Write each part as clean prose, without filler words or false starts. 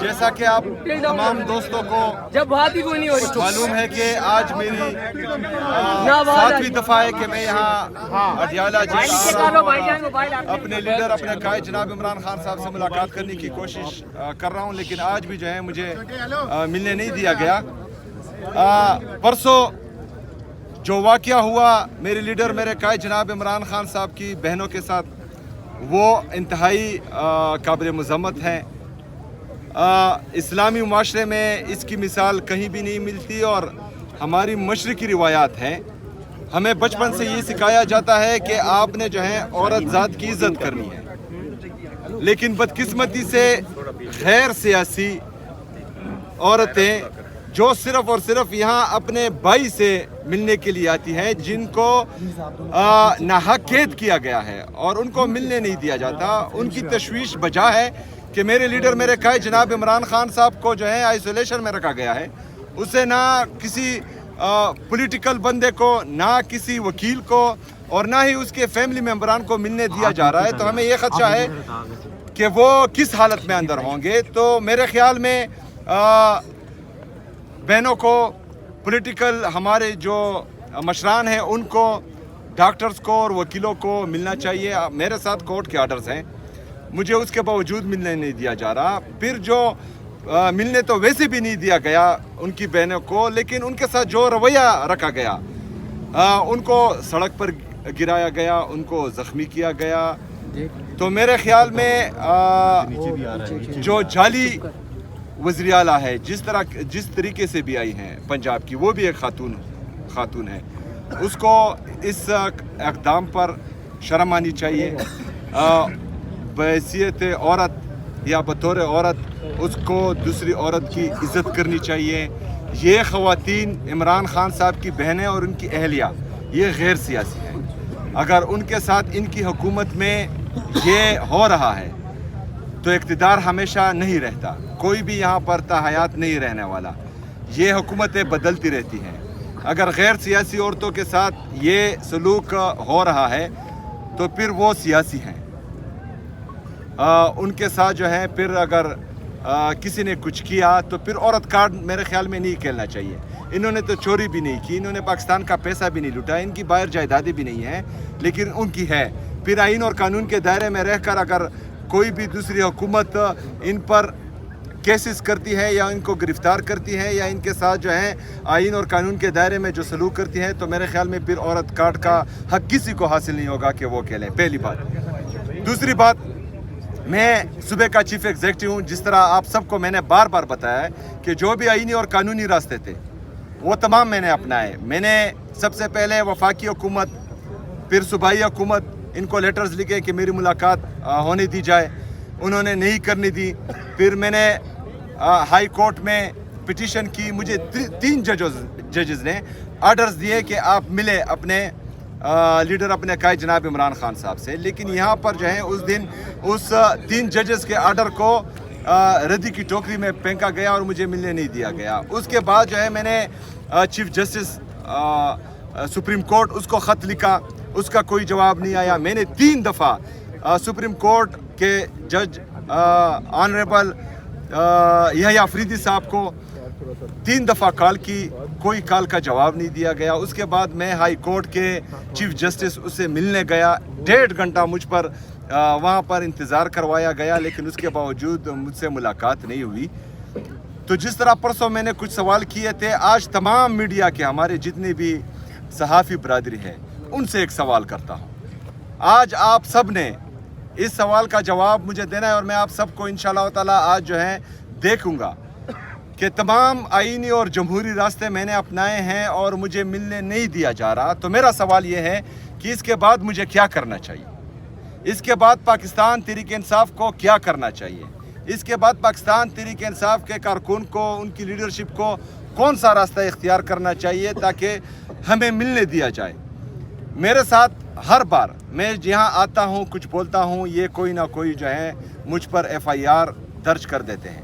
جیسا کہ آپ تمام دوستوں کو معلوم ہے کہ آج میری 7ویں دفعہ ہے کہ میں یہاں اڈیالہ جیل اپنے لیڈر اپنے قائد جناب عمران خان صاحب سے ملاقات کرنے کی کوشش کر رہا ہوں، لیکن آج بھی جو ہے مجھے ملنے نہیں دیا گیا۔ پرسوں جو واقعہ ہوا میرے لیڈر میرے قائد جناب عمران خان صاحب کی بہنوں کے ساتھ، وہ انتہائی قابل مذمت ہے۔ اسلامی معاشرے میں اس کی مثال کہیں بھی نہیں ملتی، اور ہماری مشرقی روایات ہیں، ہمیں بچپن سے یہ سکھایا جاتا ہے کہ آپ نے جو ہے عورت ذات کی عزت کرنی ہے، لیکن بدقسمتی سے غیر سیاسی عورتیں جو صرف اور صرف یہاں اپنے بھائی سے ملنے کے لیے آتی ہیں، جن کو ناحق قید کیا گیا ہے اور ان کو ملنے نہیں دیا جاتا، ان کی تشویش بجا ہے کہ میرے لیڈر میرے قائد جناب عمران خان صاحب کو جو ہے آئسولیشن میں رکھا گیا ہے، اسے نہ کسی پولیٹیکل بندے کو، نہ کسی وکیل کو، اور نہ ہی اس کے فیملی ممبران کو ملنے دیا جا رہا ہے۔ تو ہمیں یہ خدشہ ہے کہ وہ کس حالت میں اندر ہوں گے۔ تو میرے خیال میں بہنوں کو، پولیٹیکل ہمارے جو مشران ہیں، ان کو، ڈاکٹرز کو اور وکیلوں کو ملنا چاہیے۔ میرے ساتھ کورٹ کے آرڈرز ہیں، مجھے اس کے باوجود ملنے نہیں دیا جا رہا۔ پھر جو ملنے تو ویسے بھی نہیں دیا گیا ان کی بہنوں کو، لیکن ان کے ساتھ جو رویہ رکھا گیا، ان کو سڑک پر گرایا گیا، ان کو زخمی کیا گیا۔ تو میرے خیال میں جو جعلی وزیر اعلیٰ ہے، جس طریقے سے بھی آئی ہیں پنجاب کی، وہ بھی ایک خاتون ہے، اس کو اس اقدام پر شرم آنی چاہیے۔ بحیثیت عورت یا بطور عورت اس کو دوسری عورت کی عزت کرنی چاہیے۔ یہ خواتین عمران خان صاحب کی بہنیں اور ان کی اہلیہ، یہ غیر سیاسی ہیں۔ اگر ان کے ساتھ ان کی حکومت میں یہ ہو رہا ہے تو اقتدار ہمیشہ نہیں رہتا، کوئی بھی یہاں پر تا حیات نہیں رہنے والا، یہ حکومتیں بدلتی رہتی ہیں۔ اگر غیر سیاسی عورتوں کے ساتھ یہ سلوک ہو رہا ہے تو پھر وہ سیاسی ہیں۔ ان کے ساتھ جو ہے پھر اگر کسی نے کچھ کیا تو پھر عورت کارڈ میرے خیال میں نہیں کھیلنا چاہیے۔ انہوں نے تو چوری بھی نہیں کی، انہوں نے پاکستان کا پیسہ بھی نہیں لوٹا، ان کی باہر جائیدادیں بھی نہیں ہیں، لیکن ان کی ہے۔ پھر آئین اور قانون کے دائرے میں رہ کر اگر کوئی بھی دوسری حکومت ان پر کیسز کرتی ہے یا ان کو گرفتار کرتی ہے یا ان کے ساتھ جو ہے آئین اور قانون کے دائرے میں جو سلوک کرتی ہے، تو میرے خیال میں پھر عورت کارڈ کا حق کسی کو حاصل نہیں ہوگا کہ وہ کہلیں، پہلی بات۔ دوسری بات، میں صوبے کا چیف ایگزیکٹو ہوں، جس طرح آپ سب کو میں نے بار بار بتایا ہے کہ جو بھی آئینی اور قانونی راستے تھے وہ تمام میں نے اپنائے۔ میں نے سب سے پہلے وفاقی حکومت، پھر صوبائی حکومت، ان کو لیٹرز لکھے کہ میری ملاقات ہونے دی جائے، انہوں نے نہیں کرنے دی۔ پھر میں نے ہائی کورٹ میں پٹیشن کی، مجھے 3 ججز نے آرڈرز دیے کہ آپ ملے اپنے لیڈر اپنے قائد جناب عمران خان صاحب سے، لیکن یہاں پر جو ہے اس دن اس 3 ججز کے آرڈر کو ردی کی ٹوکری میں پھینکا گیا اور مجھے ملنے نہیں دیا گیا۔ اس کے بعد جو ہے میں نے چیف جسٹس سپریم کورٹ، اس کو خط لکھا، اس کا کوئی جواب نہیں آیا۔ میں نے 3 دفعہ سپریم کورٹ کے جج آنریبل یحییٰ آفریدی صاحب کو 3 دفعہ کال کی، کوئی کال کا جواب نہیں دیا گیا۔ اس کے بعد میں ہائی کورٹ کے چیف جسٹس اس سے ملنے گیا، 1.5 گھنٹہ مجھ پر وہاں پر انتظار کروایا گیا، لیکن اس کے باوجود مجھ سے ملاقات نہیں ہوئی۔ تو جس طرح پرسوں میں نے کچھ سوال کیے تھے، آج تمام میڈیا کے ہمارے جتنے بھی صحافی برادری ہے ان سے ایک سوال کرتا ہوں۔ آج آپ سب نے اس سوال کا جواب مجھے دینا ہے، اور میں آپ سب کو انشاءاللہ تعالی آج جو ہے دیکھوں گا کہ تمام آئینی اور جمہوری راستے میں نے اپنائے ہیں اور مجھے ملنے نہیں دیا جا رہا۔ تو میرا سوال یہ ہے کہ اس کے بعد مجھے کیا کرنا چاہیے؟ اس کے بعد پاکستان تحریک انصاف کو کیا کرنا چاہیے؟ اس کے بعد پاکستان تحریک انصاف کے کارکن کو، ان کی لیڈرشپ کو کون سا راستہ اختیار کرنا چاہیے تاکہ ہمیں ملنے دیا جائے؟ میرے ساتھ ہر بار میں جہاں آتا ہوں کچھ بولتا ہوں، یہ کوئی نہ کوئی جو ہے مجھ پر FIR درج کر دیتے ہیں۔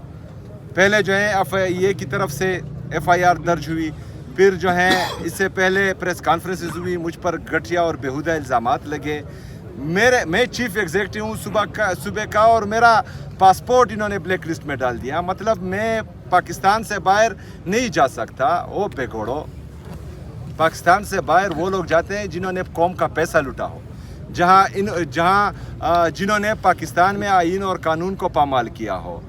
پہلے جو ہے FIA کی طرف سے FIR درج ہوئی، फिर जो है इससे पहले प्रेस कॉन्फ्रेंसेस हुई, मुझ पर घटिया और बेहुदा इल्ज़ामात लगे। मैं चीफ एग्जीक्यूटिव हूँ सूबे का और मेरा पासपोर्ट इन्होंने ब्लैक लिस्ट में डाल दिया। मतलब मैं पाकिस्तान से बाहर नहीं जा सकता। ओ बेगोड़ो, पाकिस्तान से बाहर वो लोग जाते हैं जिन्होंने कौम का पैसा लूटा हो, जिन्होंने पाकिस्तान में आइन और कानून को पामाल किया हो।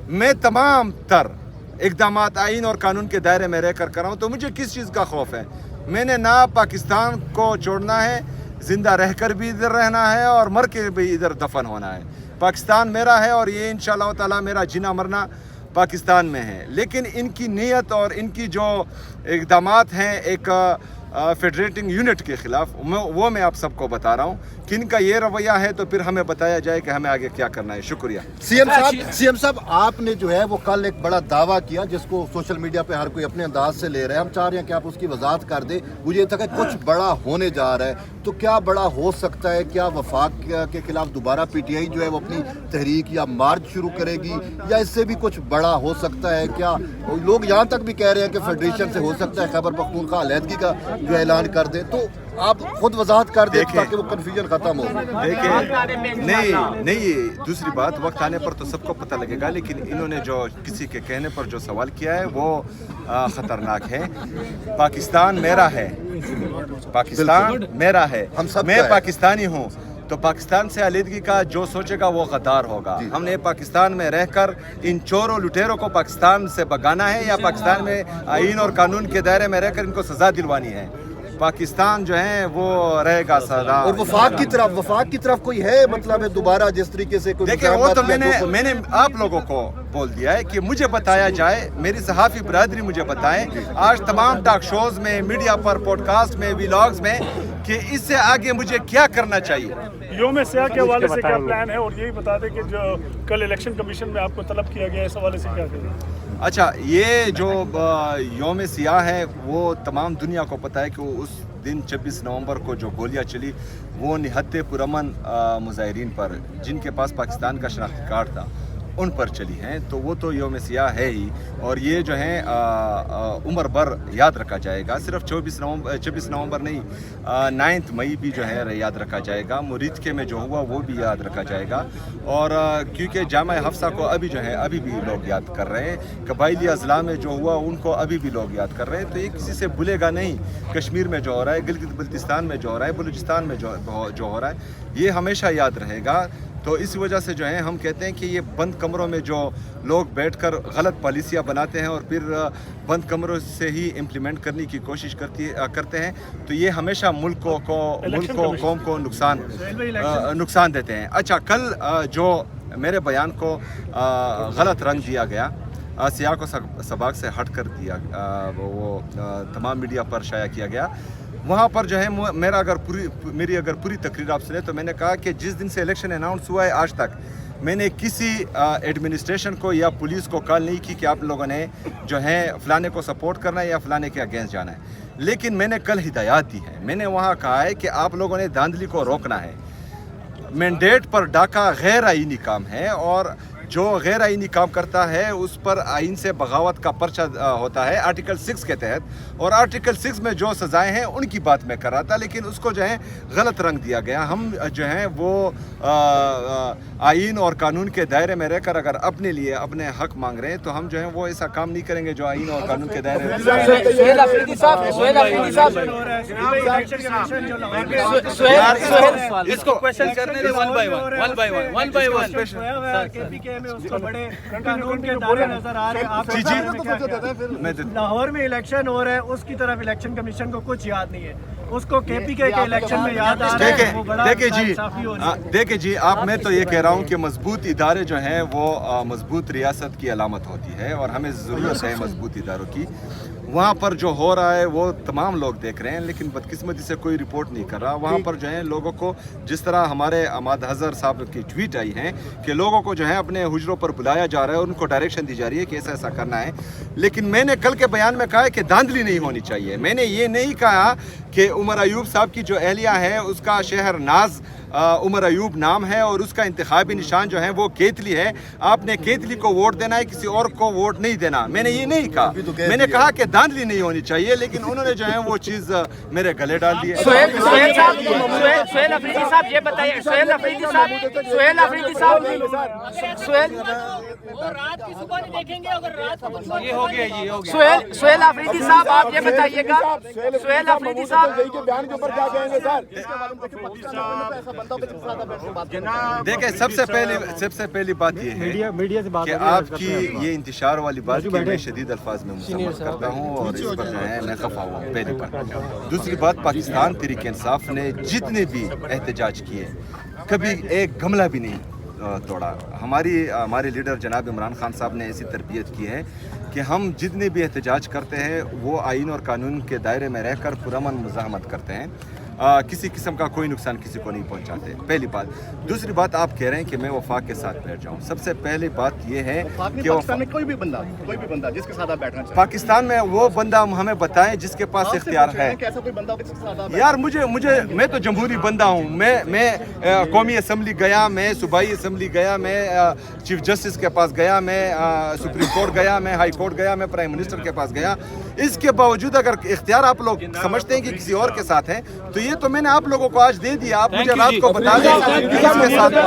मैं तमाम तर इक़दामात आइन और कानून के दायरे में रह कर कर रहा हूँ, तो मुझे किस चीज़ का खौफ है? मैंने ना पाकिस्तान को छोड़ना है, ज़िंदा रहकर भी इधर रहना है और मर के भी इधर दफन होना है। पाकिस्तान मेरा है और ये इंशाअल्लाह ताला मेरा जीना मरना पाकिस्तान में है। लेकिन इनकी नीयत और इनकी जो इक़दामात हैं एक फेडरेटिंग यूनिट के ख़िलाफ़, वो मैं आप सबको बता रहा हूँ कि इनका ये रवैया है, तो फिर हमें बताया जाए कि हमें आगे क्या करना है। शुक्रिया। सीएम साहब, आपने जो है वो कल एक बड़ा दावा किया जिसको सोशल मीडिया पे हर कोई अपने अंदाज से ले रहा है। हम चाह रहे हैं कि आप उसकी वजाहत कर दें। मुझे ये था कि कुछ बड़ा होने जा रहा है, तो क्या बड़ा हो सकता है? क्या वफाक के खिलाफ दोबारा पीटीआई जो है वो अपनी तहरीक या मार्च शुरू करेगी, या इससे भी कुछ बड़ा हो सकता है? क्या लोग यहाँ तक भी कह रहे हैं कि फेडरेशन से हो सकता है खैबर पख्तूनख्वा अलहदगी का जो ऐलान कर दे? तो आप खुद वजाहत कर दें ताकि वो कन्फ्यूजन खत्म हो। देखिए, नहीं, दूसरी बात, वक्त आने पर तो सबको पता लगेगा, लेकिन इन्होंने जो किसी के कहने पर जो सवाल किया है वो ख़तरनाक है। पाकिस्तान मेरा है, पाकिस्तान मेरा है, मैं पाकिस्तानी हूँ, तो पाकिस्तान से अलहदगी का जो सोचेगा वो गद्दार होगा। हमने पाकिस्तान में रहकर इन चोरों लुटेरों को पाकिस्तान से भगाना है, या पाकिस्तान में आइन और कानून के दायरे में रहकर इनको सज़ा दिलवानी है? पाकिस्तान जो है वो रहेगा सदा। और वफाक की तरफ कोई है मतलब है दोबारा जिस तरीके से कोई? देखिए, वो तो मैंने आप लोगों को बोल दिया है कि मुझे बताया जाए, मेरी सहाफ़ी बरादरी मुझे बताएं आज तमाम टॉक शोज़ में, मीडिया पर, पॉडकास्ट में, व्लॉग्स में, कि इससे आगे मुझे क्या करना चाहिए। योम सियाह के हवाले से क्या प्लान है? और यही बता दें कि जो कल इलेक्शन कमीशन में आपको तलब किया गया है, इस हवाले से क्या करें? अच्छा, ये जो योम सियाह है वो तमाम दुनिया को पता है कि उस दिन 26 नवंबर को जो गोलियां चली वो निहत्ते पुरअमन मुजाहिरीन पर, जिनके पास पाकिस्तान का शनाख्ती कार्ड था, उन पर चली हैं। तो वो तो योम सियाह है ही, और ये जो है उम्र भर याद रखा जाएगा। सिर्फ 26 नवंबर नहीं, 9 मई भी जो है याद रखा जाएगा। मुरीदके में जो हुआ वो भी याद रखा जाएगा। और क्योंकि जामा हफ्सा को अभी भी लोग याद कर रहे हैं, कबाइली अजला में जो हुआ उनको अभी भी लोग याद कर रहे हैं, तो ये किसी से भूलेगा नहीं। कश्मीर में जो हो रहा है, गिलगित बल्तिस्तान में जो हो रहा है, बलूचिस्तान में जो हो रहा है, ये हमेशा याद रहेगा। तो इस वजह से जो है हम कहते हैं कि ये बंद कमरों में जो लोग बैठकर गलत पॉलिसियाँ बनाते हैं और फिर बंद कमरों से ही इम्प्लीमेंट करने की कोशिश करते हैं, तो ये हमेशा मुल्क को कौम को नुकसान देते हैं। अच्छा, कल जो मेरे बयान को गलत रंग दिया गया, सियाह को सबाक से हट कर दिया, वो तमाम मीडिया पर शाया किया गया, वहाँ पर जो है मेरी अगर पूरी तकरीर आप सुने तो मैंने कहा कि जिस दिन से इलेक्शन अनाउंस हुआ है आज तक मैंने किसी एडमिनिस्ट्रेशन को या पुलिस को कॉल नहीं की कि आप लोगों ने जो है फलाने को सपोर्ट करना है या फलाने के अगेंस्ट जाना है। लेकिन मैंने कल हिदायत दी है, मैंने वहाँ कहा है कि आप लोगों ने धांधली को रोकना है। मैंडेट पर डाका गैर आईनी काम है, और जो गैर आईनी काम करता है उस पर आइन से बगावत का पर्चा होता है आर्टिकल 6 के तहत, और आर्टिकल 6 में जो सज़ाएं हैं उनकी बात मैं कर रहा था, लेकिन उसको जो है गलत रंग दिया गया। हम जो है वो आइन और कानून के दायरे में रहकर अगर अपने लिए अपने हक मांग रहे हैं तो हम जो है वो ऐसा काम नहीं करेंगे जो आइन और कानून के दायरे में। इसको क्वेश्चन करने दे वन बाय वन। उसको बड़े कानून के दायरे नजर आ रहे हैं। आप लाहौर में इलेक्शन हो रहा है, उसकी तरफ इलेक्शन कमीशन को कुछ याद नहीं है, उसको केपीके के इलेक्शन में याद आ रहा है। वो बड़ा देखिए जी, मैं तो ये कह रहा हूँ कि मजबूत इदारे जो हैं वो मजबूत रियासत की अलामत होती है, और हमें ज़रूरत है मजबूत इदारों की। वहाँ पर जो हो रहा है वो तमाम लोग देख रहे हैं, लेकिन बदकिस्मती से कोई रिपोर्ट नहीं कर रहा। वहाँ पर जो है लोगों को, जिस तरह हमारे अहमद हज़र साहब की ट्वीट आई है कि लोगों को जो है अपने हुजरों पर बुलाया जा रहा है और उनको डायरेक्शन दी जा रही है कि ऐसा करना है। लेकिन मैंने कल के बयान में कहा है कि धांधली नहीं होनी चाहिए। मैंने ये नहीं कहा कि उमर अयूब साहब की जो एहलिया है उसका शहर नाज उमर अयूब नाम है और उसका इंतखाबी निशान जो है वो केतली है। आपने केतली को वोट देना है, किसी और को वोट नहीं देना। मैंने ये नहीं कहा, मैंने कहा कि धांधली नहीं होनी चाहिए, लेकिन उन्होंने जो है वो चीज़ मेरे गले डाल दी है। सोहेल अफरीदी साहब ये बताइए, सोहेल अफरीदी साहब ये हो गया जी, हो गया। सोहेल अफरीदी साहब आप ये बताइएगा, सोहेल अफरीदी साहब देखें, सबसे पहली बात ये है कि आपकी ये इंतशार वाली बात की मैं शदीद अल्फाज में मुसम्मत करता हूँ और इस पर जो है मैं खफा हुआ हूँ, पहली बात। दूसरी बात, पाकिस्तान तहरीक इंसाफ ने जितने भी एहतजाज किए कभी एक गमला भी नहीं तोड़ा। हमारे लीडर जनाब इमरान खान साहब ने ऐसी तरबियत की है कि हम जितने भी एहतजाज करते हैं वो आइन और कानून के दायरे में रहकर पुरअमन मुज़ाहमत करते हैं, किसी किस्म का कोई नुकसान किसी को नहीं पहुंचाते, पहली बात। दूसरी बात, आप कह रहे हैं कि मैं वफाक के साथ बैठ जाऊं। सबसे पहले बात यह है कि पाकिस्तान में कोई भी बंदा जिसके साथ आप बैठना चाहें, पाकिस्तान में वो बंदा हमें बताएं जिसके पास इख्तियार है। कैसा कोई बंदा जिसके साथ आप यार मैं तो जमहूरी बंदा हूँ। मैं कौमी असम्बली गया, मैं सूबाई असम्बली गया, मैं चीफ जस्टिस के पास गया, मैं सुप्रीम कोर्ट गया, मैं हाई कोर्ट गया, मैं प्राइम मिनिस्टर के पास गया। इसके बावजूद अगर इख्तियार आप लोग समझते हैं कि किसी और के साथ है, तो ये तो मैंने आप लोगों को आज दे दिया। आप मुझे रात को बता दें किसके साथ है।